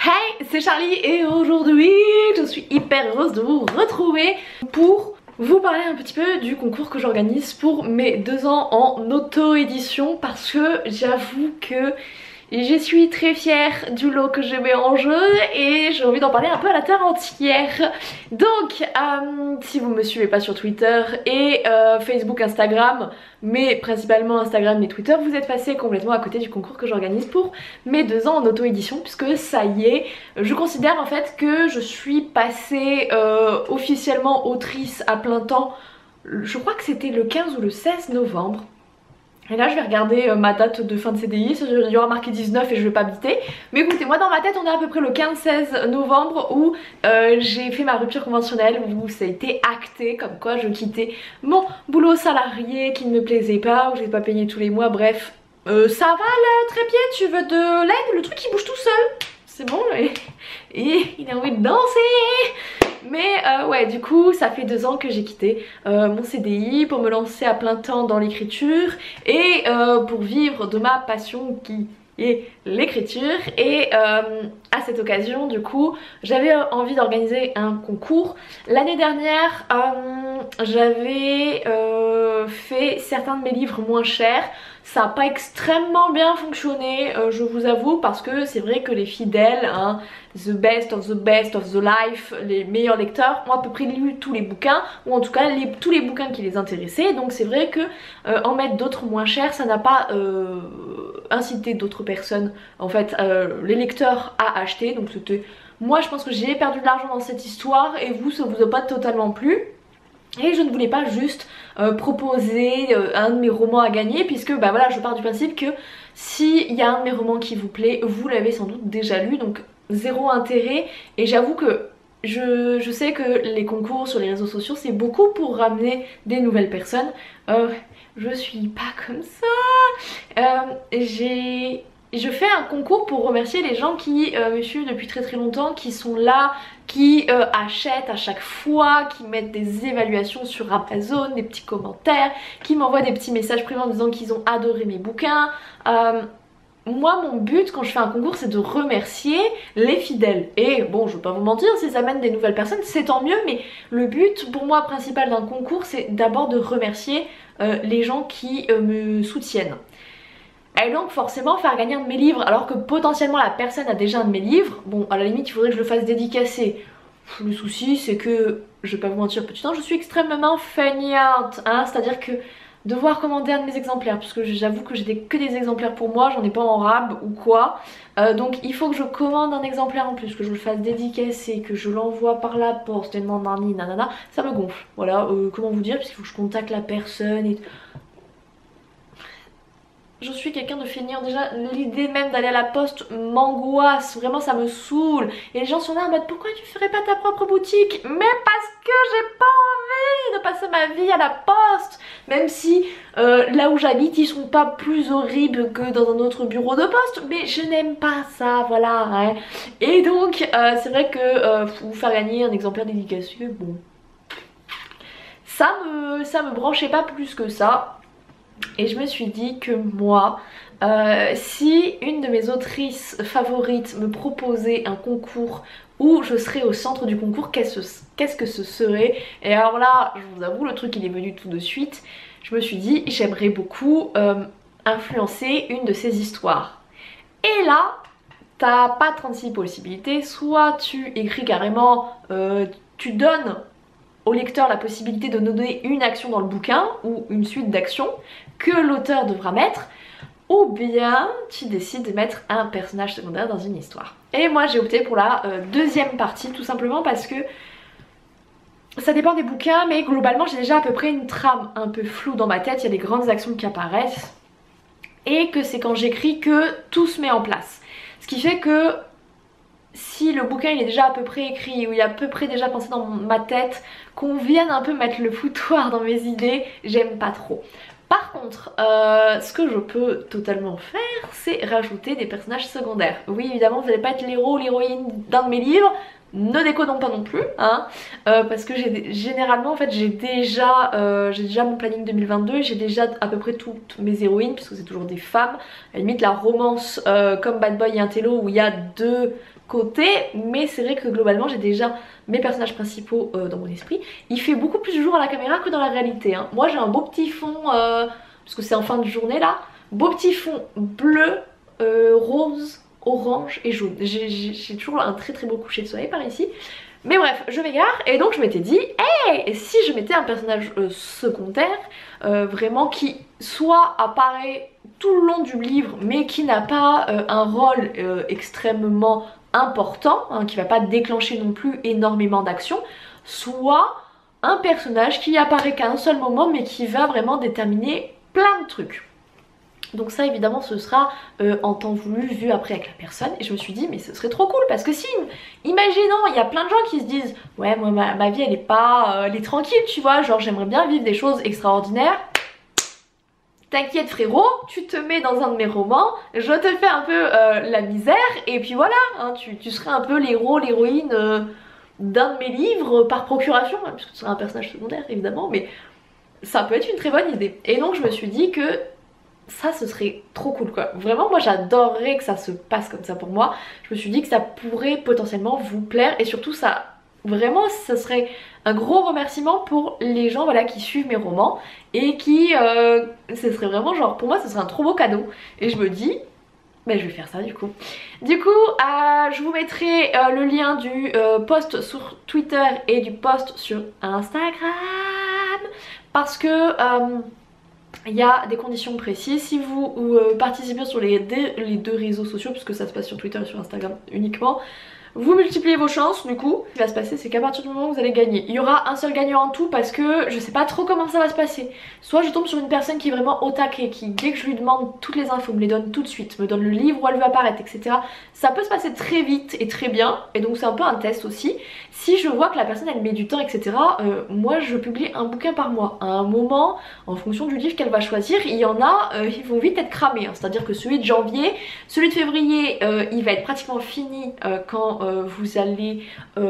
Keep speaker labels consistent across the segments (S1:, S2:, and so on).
S1: Hey, c'est Charlie et aujourd'hui je suis hyper heureuse de vous retrouver pour vous parler un petit peu du concours que j'organise pour mes 2 ans en auto-édition parce que j'avoue que je suis très fière du lot que je mets en jeu et j'ai envie d'en parler un peu à la terre entière. Donc si vous me suivez pas sur Twitter et Facebook, Instagram, mais principalement Instagram et Twitter, vous êtes passé complètement à côté du concours que j'organise pour mes 2 ans en auto-édition, puisque ça y est, je considère en fait que je suis passée officiellement autrice à plein temps. Je crois que c'était le 15 ou le 16 novembre. Et là je vais regarder ma date de fin de CDI, il y aura marqué 19 et je vais pas biter. Mais écoutez, moi dans ma tête on est à peu près le 15-16 novembre où j'ai fait ma rupture conventionnelle, où ça a été acté comme quoi je quittais mon boulot salarié qui ne me plaisait pas, où j'ai pas payé tous les mois, bref. Ça va le trépied, tu veux de l'aide? Le truc il bouge tout seul, c'est bon et il a envie de danser. Mais ouais, du coup ça fait 2 ans que j'ai quitté mon CDI pour me lancer à plein temps dans l'écriture et pour vivre de ma passion qui est l'écriture. Et à cette occasion du coup j'avais envie d'organiser un concours. L'année dernière j'avais fait certains de mes livres moins chers. Ça n'a pas extrêmement bien fonctionné, je vous avoue, parce que c'est vrai que les fidèles, hein, the best of the life, les meilleurs lecteurs, ont à peu près lu tous les bouquins, ou en tout cas tous les bouquins qui les intéressaient. Donc c'est vrai que en mettre d'autres moins chers, ça n'a pas incité d'autres personnes, en fait, les lecteurs à acheter. Donc c'était, moi je pense que j'ai perdu de l'argent dans cette histoire et vous, ça vous a pas totalement plu. Et je ne voulais pas juste proposer un de mes romans à gagner, puisque bah voilà, je pars du principe que s'il y a un de mes romans qui vous plaît, vous l'avez sans doute déjà lu, donc zéro intérêt. Et j'avoue que je sais que les concours sur les réseaux sociaux c'est beaucoup pour ramener des nouvelles personnes. Je suis pas comme ça. Je fais un concours pour remercier les gens qui me suivent depuis très longtemps, qui sont là, qui achètent à chaque fois, qui mettent des évaluations sur Amazon, des petits commentaires, qui m'envoient des petits messages privés en disant qu'ils ont adoré mes bouquins. Moi mon but quand je fais un concours c'est de remercier les fidèles. Et bon, je vais pas vous mentir, si ça amène des nouvelles personnes c'est tant mieux, mais le but pour moi principal d'un concours c'est d'abord de remercier les gens qui me soutiennent. Et donc forcément faire gagner un de mes livres alors que potentiellement la personne a déjà un de mes livres, bon à la limite il faudrait que je le fasse dédicacer. Le souci c'est que, je vais pas vous mentir petit temps, je suis extrêmement feignante, hein, c'est à dire que devoir commander un de mes exemplaires, puisque j'avoue que j'ai que des exemplaires pour moi, j'en ai pas en rab ou quoi, donc il faut que je commande un exemplaire en plus, que je le fasse dédicacer, que je l'envoie par la poste et nanana, ça me gonfle, voilà, comment vous dire, puisqu'il faut que je contacte la personne et... Je suis quelqu'un de feignant, déjà l'idée même d'aller à la poste m'angoisse, vraiment ça me saoule. Et les gens sont là en mode pourquoi tu ferais pas ta propre boutique? Mais parce que j'ai pas envie de passer ma vie à la poste. Même si là où j'habite ils sont pas plus horribles que dans un autre bureau de poste, mais je n'aime pas ça, voilà, hein. Et donc c'est vrai que vous faire gagner un exemplaire dédicacé, bon, ça me branchait pas plus que ça. Et je me suis dit que moi, si une de mes autrices favorites me proposait un concours où je serais au centre du concours, qu'est-ce que ce serait? Et alors là, je vous avoue, le truc il est venu tout de suite. Je me suis dit, j'aimerais beaucoup influencer une de ces histoires. Et là, t'as pas 36 possibilités. Soit tu écris carrément, tu donnes au lecteur la possibilité de donner une action dans le bouquin ou une suite d'actions que l'auteur devra mettre, ou bien tu décides de mettre un personnage secondaire dans une histoire. Et moi j'ai opté pour la deuxième partie, tout simplement parce que ça dépend des bouquins, mais globalement j'ai déjà à peu près une trame un peu floue dans ma tête, il y a des grandes actions qui apparaissent et que c'est quand j'écris que tout se met en place. Ce qui fait que si le bouquin il est déjà à peu près écrit, ou il est à peu près déjà pensé dans ma tête, qu'on vienne un peu mettre le foutoir dans mes idées, j'aime pas trop. Par contre, ce que je peux totalement faire, c'est rajouter des personnages secondaires. Oui, évidemment, vous n'allez pas être l'héros ou l'héroïne d'un de mes livres, ne déconnons pas non plus, hein, parce que généralement en fait j'ai déjà mon planning 2022, j'ai déjà à peu près toutes mes héroïnes, puisque c'est toujours des femmes. À la limite la romance comme Bad Boy et Intello où il y a deux côté, mais c'est vrai que globalement j'ai déjà mes personnages principaux dans mon esprit. Il fait beaucoup plus jour à la caméra que dans la réalité, hein. Moi j'ai un beau petit fond, parce que c'est en fin de journée là, beau petit fond bleu, rose, orange et jaune. J'ai toujours un très très beau coucher de soleil par ici. Mais bref, je m'égare et donc je m'étais dit, hey, si je mettais un personnage secondaire, vraiment qui soit apparaît tout le long du livre mais qui n'a pas un rôle extrêmement important, hein, qui va pas déclencher non plus énormément d'action, soit un personnage qui apparaît qu'à un seul moment mais qui va vraiment déterminer plein de trucs. Donc ça évidemment ce sera en temps voulu vu après avec la personne, et je me suis dit mais ce serait trop cool parce que si, imaginons, il y a plein de gens qui se disent ouais moi ma vie elle est pas, elle est tranquille tu vois, genre j'aimerais bien vivre des choses extraordinaires. T'inquiète frérot, tu te mets dans un de mes romans, je te fais un peu la misère et puis voilà, hein, tu serais un peu l'héros, l'héroïne d'un de mes livres par procuration, hein, puisque tu serais un personnage secondaire évidemment, mais ça peut être une très bonne idée. Et donc je me suis dit que ça ce serait trop cool quoi. Vraiment moi j'adorerais que ça se passe comme ça pour moi. Je me suis dit que ça pourrait potentiellement vous plaire et surtout ça, vraiment ça serait un gros remerciement pour les gens voilà qui suivent mes romans et qui ce serait vraiment genre pour moi ce serait un trop beau cadeau. Et je me dis ben je vais faire ça du coup. Je vous mettrai le lien du post sur Twitter et du post sur Instagram parce que il y a des conditions précises. Si vous participez sur les deux réseaux sociaux, puisque ça se passe sur Twitter et sur Instagram uniquement, vous multipliez vos chances. Du coup, ce qui va se passer c'est qu'à partir du moment où vous allez gagner, il y aura un seul gagnant en tout parce que je sais pas trop comment ça va se passer. Soit je tombe sur une personne qui est vraiment au taquet, qui dès que je lui demande toutes les infos me les donne tout de suite, me donne le livre où elle veut apparaître, etc. Ça peut se passer très vite et très bien, et donc c'est un peu un test aussi. Si je vois que la personne elle met du temps, etc. Moi je publie un bouquin par mois. À un moment, en fonction du livre qu'elle va choisir, il y en a, ils vont vite être cramés, hein. C'est-à-dire que celui de janvier, celui de février, il va être pratiquement fini quand vous allez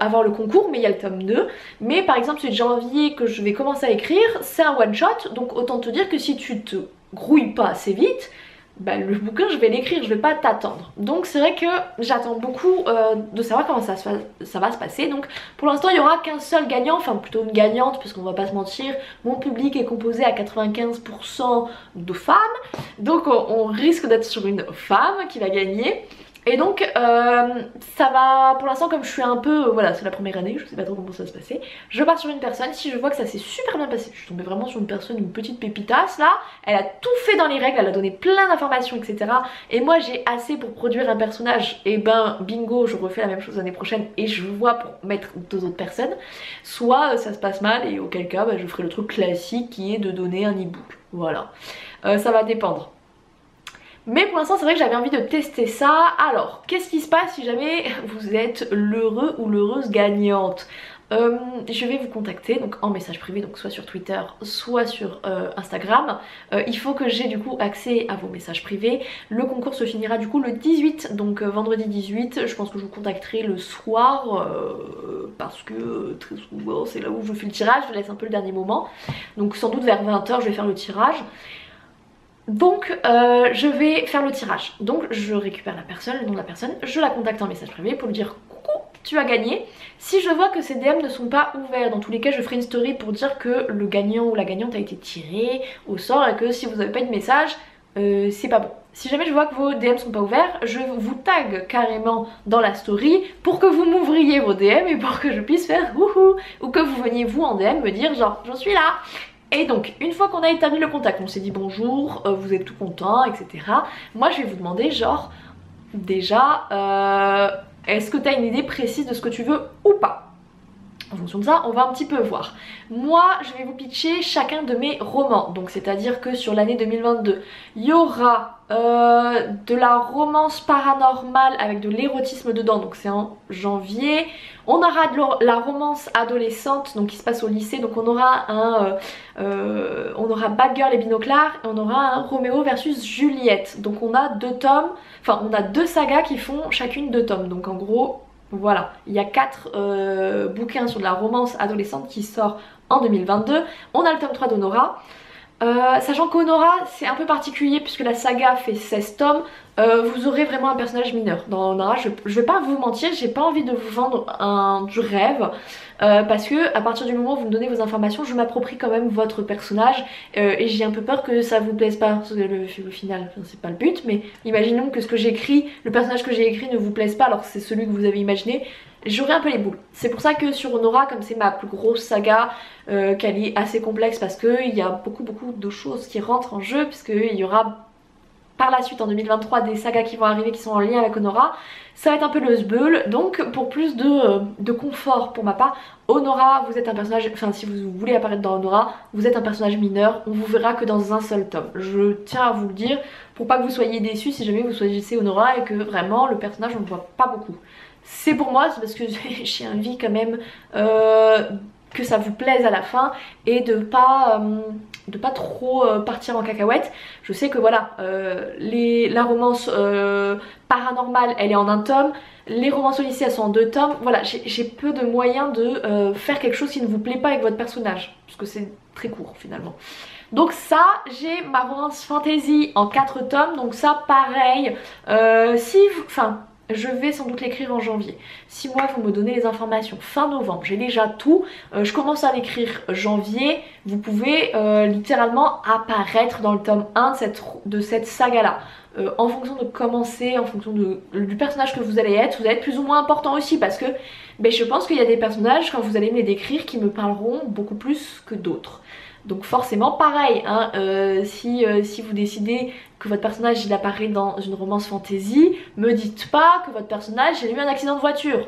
S1: avoir le concours, mais il y a le tome 2. Mais par exemple celui de janvier que je vais commencer à écrire, c'est un one shot, donc autant te dire que si tu te grouilles pas assez vite, bah, le bouquin je vais l'écrire, je vais pas t'attendre. Donc c'est vrai que j'attends beaucoup de savoir comment ça va se passer. Donc pour l'instant il y aura qu'un seul gagnant, enfin plutôt une gagnante parce qu'on va pas se mentir, mon public est composé à 95% de femmes, donc on risque d'être sur une femme qui va gagner. Et donc ça va, pour l'instant comme je suis un peu, voilà c'est la première année, je sais pas trop comment ça va se passer, je pars sur une personne. Si je vois que ça s'est super bien passé, je suis tombée vraiment sur une personne, une petite pépitasse là, elle a tout fait dans les règles, elle a donné plein d'informations etc. Et moi j'ai assez pour produire un personnage, et ben bingo je refais la même chose l'année prochaine et je vois pour mettre 2 autres personnes. Soit ça se passe mal et auquel cas bah, je ferai le truc classique qui est de donner un e-book, voilà. Ça va dépendre. Mais pour l'instant c'est vrai que j'avais envie de tester ça. Alors qu'est-ce qui se passe si jamais vous êtes l'heureux ou l'heureuse gagnante? Je vais vous contacter donc en message privé, donc soit sur Twitter soit sur Instagram. Il faut que j'ai du coup accès à vos messages privés. Le concours se finira du coup le 18, donc vendredi 18. Je pense que je vous contacterai le soir parce que très souvent c'est là où je fais le tirage, je laisse un peu le dernier moment. Donc sans doute vers 20 h je vais faire le tirage. Donc je vais faire le tirage, donc je récupère la personne, le nom de la personne, je la contacte en message privé pour lui dire coucou tu as gagné. Si je vois que ces DM ne sont pas ouverts, dans tous les cas je ferai une story pour dire que le gagnant ou la gagnante a été tiré au sort et que si vous n'avez pas eu de message c'est pas bon. Si jamais je vois que vos DM sont pas ouverts, je vous tag carrément dans la story pour que vous m'ouvriez vos DM et pour que je puisse faire wouhou, ou que vous veniez vous en DM me dire genre je suis là. Et donc une fois qu'on a établi le contact, on s'est dit bonjour, vous êtes tout content, etc. Moi je vais vous demander genre déjà est-ce que tu as une idée précise de ce que tu veux ou pas? En fonction de ça, on va un petit peu voir. Moi, je vais vous pitcher chacun de mes romans. Donc, c'est-à-dire que sur l'année 2022, il y aura de la romance paranormale avec de l'érotisme dedans. Donc, c'est en janvier. On aura de la romance adolescente, donc qui se passe au lycée. Donc, on aura on aura Bad Girl et Binoclard. Et on aura un Roméo versus Juliette. Donc, on a 2 tomes. Enfin, on a 2 sagas qui font chacune 2 tomes. Donc, en gros... Voilà, il y a 4 bouquins sur de la romance adolescente qui sort en 2022. On a le tome 3 d'Honora. Sachant qu'Honora c'est un peu particulier puisque la saga fait 16 tomes. vous aurez vraiment un personnage mineur. Dans Nora, je vais pas vous mentir, j'ai pas envie de vous vendre du rêve. Parce que à partir du moment où vous me donnez vos informations, je m'approprie quand même votre personnage et j'ai un peu peur que ça vous plaise pas au final, enfin, c'est pas le but, mais imaginons que ce que j'écris, le personnage que j'ai écrit ne vous plaise pas alors que c'est celui que vous avez imaginé, j'aurai un peu les boules. C'est pour ça que sur Nora, comme c'est ma plus grosse saga, qu'elle est assez complexe parce qu'il y a beaucoup de choses qui rentrent en jeu, puisqu'il y aura par la suite en 2023 des sagas qui vont arriver qui sont en lien avec Honora, ça va être un peu le sbeul. Donc pour plus de confort pour ma part, Honora, vous êtes un personnage, enfin si vous voulez apparaître dans Honora, vous êtes un personnage mineur, on vous verra que dans un seul tome. Je tiens à vous le dire pour pas que vous soyez déçus si jamais vous choisissez Honora et que vraiment le personnage on ne voit pas beaucoup. C'est pour moi, c'est parce que j'ai envie quand même que ça vous plaise à la fin et de pas trop partir en cacahuète. Je sais que voilà, la romance paranormale elle est en un tome, les romances au lycée elles sont en 2 tomes, voilà j'ai peu de moyens de faire quelque chose qui ne vous plaît pas avec votre personnage, parce que c'est très court finalement. Donc ça, j'ai ma romance fantasy en 4 tomes, donc ça pareil, je vais sans doute l'écrire en janvier. Si moi vous me donnez les informations fin novembre, j'ai déjà tout, je commence à l'écrire janvier, vous pouvez littéralement apparaître dans le tome 1 de cette saga là. En fonction de comment c'est, en fonction du personnage que vous allez être plus ou moins important aussi, parce que je pense qu'il y a des personnages quand vous allez me les décrire qui me parleront beaucoup plus que d'autres. Donc forcément pareil, hein, si vous décidez que votre personnage il apparaît dans une romance fantasy, me dites pas que votre personnage il a eu un accident de voiture.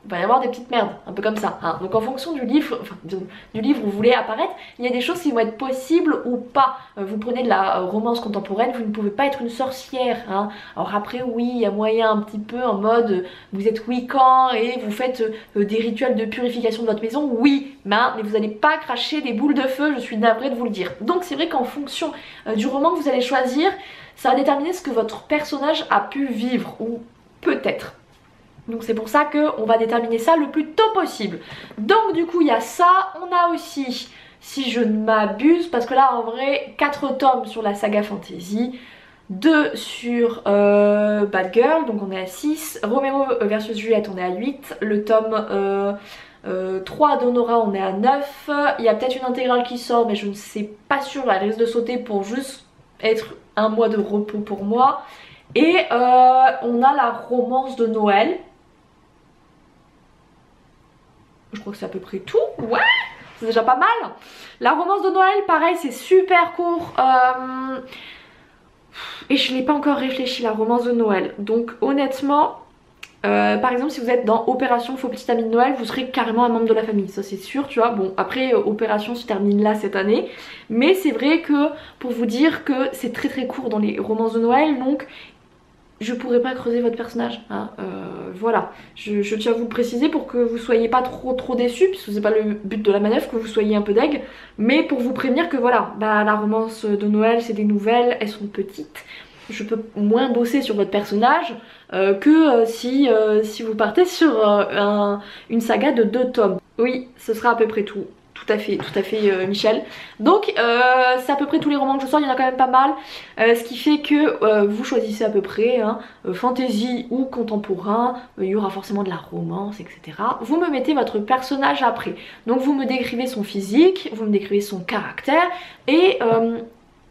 S1: Il va y avoir des petites merdes, un peu comme ça. Hein. Donc en fonction du livre, du livre où vous voulez apparaître, il y a des choses qui vont être possibles ou pas. Vous prenez de la romance contemporaine, vous ne pouvez pas être une sorcière. Hein. Alors après oui, il y a moyen un petit peu en mode vous êtes wiccan et vous faites des rituels de purification de votre maison, oui, mais vous n'allez pas cracher des boules de feu, je suis navrée de vous le dire. Donc c'est vrai qu'en fonction du roman que vous allez choisir, ça va déterminer ce que votre personnage a pu vivre, ou peut-être. Donc c'est pour ça qu'on va déterminer ça le plus tôt possible. Donc du coup il y a ça, on a aussi, si je ne m'abuse, parce que là en vrai 4 tomes sur la saga fantasy, 2 sur Bad Girl, donc on est à 6, Roméo versus Juliette on est à 8, le tome 3 d'Honora on est à 9, il y a peut-être une intégrale qui sort mais je ne sais pas sûre, elle risque de sauter pour juste être un mois de repos pour moi. Et on a la romance de Noël. Je crois que c'est à peu près tout, ouais, c'est déjà pas mal. La romance de Noël, pareil, c'est super court. Et je n'ai pas encore réfléchi, la romance de Noël. Donc honnêtement, par exemple si vous êtes dans Opération Faux Petit Ami de Noël, vous serez carrément un membre de la famille, ça c'est sûr, tu vois. Bon après Opération se termine là cette année, mais c'est vrai que pour vous dire que c'est très court dans les romances de Noël, donc je pourrais pas creuser votre personnage, hein. Voilà, je tiens à vous le préciser pour que vous soyez pas trop déçus, puisque c'est pas le but de la manœuvre, que vous soyez un peu deg, mais pour vous prévenir que voilà, la romance de Noël c'est des nouvelles, elles sont petites, je peux moins bosser sur votre personnage que si vous partez sur une saga de 2 tomes. Oui, ce sera à peu près tout. Tout à fait Michel. Donc c'est à peu près tous les romans que je sors, il y en a quand même pas mal. Ce qui fait que vous choisissez à peu près hein, fantasy ou contemporain, il y aura forcément de la romance, etc. Vous me mettez votre personnage après. Donc vous me décrivez son physique, vous me décrivez son caractère et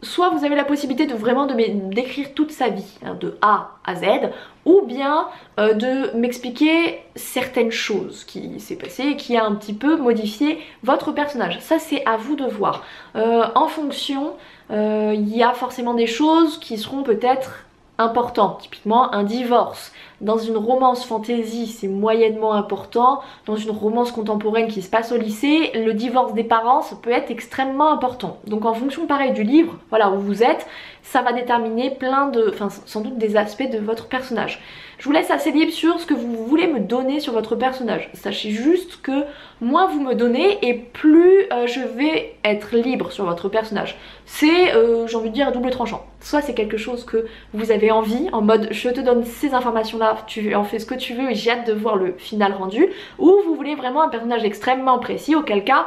S1: soit vous avez la possibilité de vraiment décrire toute sa vie, hein, de A à Z, ou bien de m'expliquer certaines choses qui s'est passé et qui a un petit peu modifié votre personnage. Ça c'est à vous de voir. En fonction, il y a forcément des choses qui seront peut-être importantes. Typiquement un divorce. Dans une romance fantasy c'est moyennement important. Dans une romance contemporaine qui se passe au lycée, le divorce des parents ça peut être extrêmement important. Donc en fonction pareil du livre, voilà où vous êtes, ça va déterminer plein de, enfin sans doute des aspects de votre personnage. Je vous laisse assez libre sur ce que vous voulez me donner sur votre personnage. Sachez juste que moins vous me donnez et plus je vais être libre sur votre personnage. C'est, j'ai envie de dire, à double tranchant. Soit c'est quelque chose que vous avez envie, en mode je te donne ces informations là, tu en fais ce que tu veux et j'ai hâte de voir le final rendu, ou vous voulez vraiment un personnage extrêmement précis, auquel cas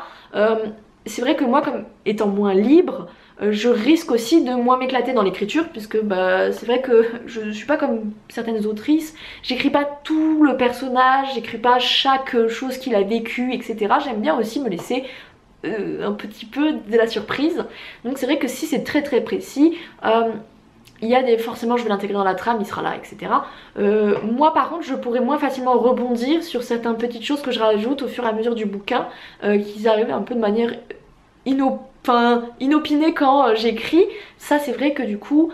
S1: c'est vrai que moi comme étant moins libre, je risque aussi de moins m'éclater dans l'écriture, puisque bah, c'est vrai que je suis pas comme certaines autrices, j'écris pas tout le personnage, j'écris pas chaque chose qu'il a vécu, etc. J'aime bien aussi me laisser un petit peu de la surprise. Donc c'est vrai que si c'est très précis, il y a des... forcément je vais l'intégrer dans la trame, il sera là, etc. Moi par contre je pourrais moins facilement rebondir sur certaines petites choses que je rajoute au fur et à mesure du bouquin, qui arrivent un peu de manière inopinée quand j'écris. Ça c'est vrai que du coup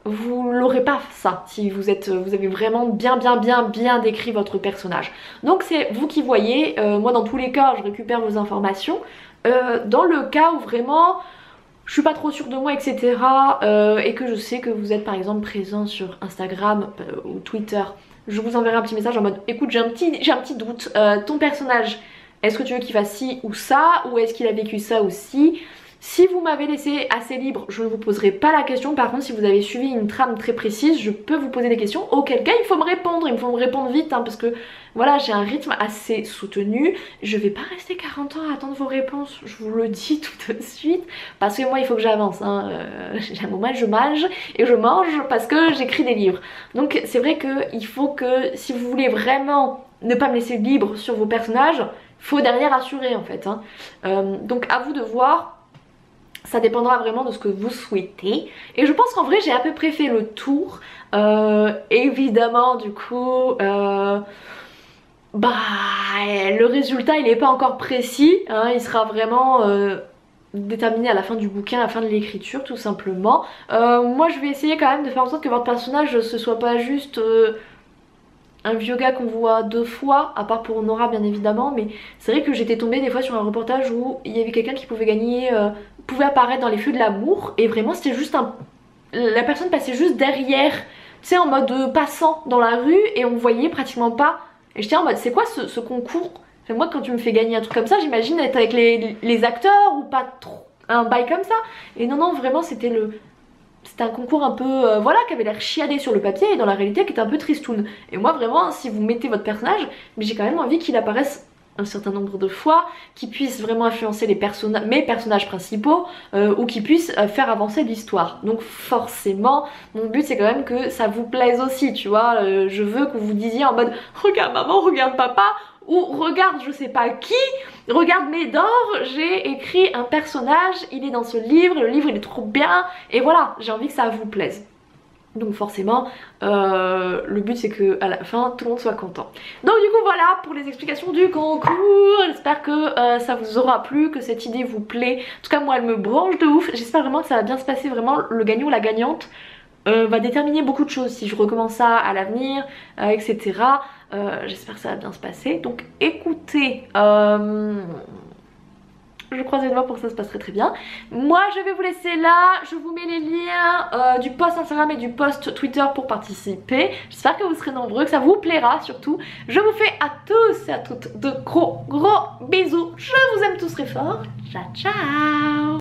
S1: vous l'aurez pas ça si vous avez vraiment bien décrit votre personnage. Donc c'est vous qui voyez. Moi dans tous les cas je récupère vos informations. Dans le cas où vraiment je suis pas trop sûre de moi, etc. Et que je sais que vous êtes par exemple présent sur Instagram ou Twitter, je vous enverrai un petit message en mode écoute j'ai un petit doute, ton personnage, est-ce que tu veux qu'il fasse ci ou ça, ou est-ce qu'il a vécu ça aussi? Si vous m'avez laissé assez libre, je ne vous poserai pas la question. Par contre si vous avez suivi une trame très précise, je peux vous poser des questions, auquel cas il faut me répondre, vite hein, parce que voilà j'ai un rythme assez soutenu. Je vais pas rester 40 ans à attendre vos réponses, je vous le dis tout de suite, parce que moi il faut que j'avance hein. J'ai un moment je mange et je mange parce que j'écris des livres. Donc c'est vrai qu'il faut que si vous voulez vraiment ne pas me laisser libre sur vos personnages, faut derrière assurer en fait hein. Donc à vous de voir. Ça dépendra vraiment de ce que vous souhaitez. Et je pense qu'en vrai j'ai à peu près fait le tour. Évidemment du coup bah le résultat il n'est pas encore précis hein, il sera vraiment déterminé à la fin du bouquin, à la fin de l'écriture tout simplement. Moi je vais essayer quand même de faire en sorte que votre personnage ce soit pas juste un vieux gars qu'on voit 2 fois, à part pour Nora bien évidemment, mais c'est vrai que j'étais tombée des fois sur un reportage où il y avait quelqu'un qui pouvait gagner, pouvait apparaître dans les feux de l'amour, et vraiment c'était juste la personne passait juste derrière, tu sais en mode passant dans la rue, et on voyait pratiquement pas, et j'étais en mode c'est quoi ce concours? Enfin, moi quand tu me fais gagner un truc comme ça, j'imagine être avec les acteurs ou pas trop, un bail comme ça, et non vraiment c'était un concours un peu voilà qui avait l'air chiadé sur le papier et dans la réalité qui était un peu tristoun. Et moi vraiment si vous mettez votre personnage, mais j'ai quand même envie qu'il apparaisse un certain nombre de fois, qu'il puisse vraiment influencer mes personnages principaux ou qu'il puisse faire avancer l'histoire. Donc forcément mon but c'est quand même que ça vous plaise aussi, tu vois. Je veux que vous disiez en mode regarde maman, regarde papa, ou regarde je sais pas qui, regarde Médor, j'ai écrit un personnage, il est dans ce livre, le livre il est trop bien, et voilà, j'ai envie que ça vous plaise. Donc forcément le but c'est que à la fin tout le monde soit content. Donc du coup voilà pour les explications du concours. J'espère que ça vous aura plu, que cette idée vous plaît. En tout cas moi elle me branche de ouf. J'espère vraiment que ça va bien se passer. Vraiment le gagnant ou la gagnante va déterminer beaucoup de choses si je recommence ça à l'avenir, etc. J'espère que ça va bien se passer. Donc écoutez, je croise les doigts pour que ça se passe très bien. Moi je vais vous laisser là, je vous mets les liens du post Instagram et du post Twitter pour participer. J'espère que vous serez nombreux, que ça vous plaira surtout. Je vous fais à tous et à toutes de gros bisous. Je vous aime tous très fort. Ciao ciao.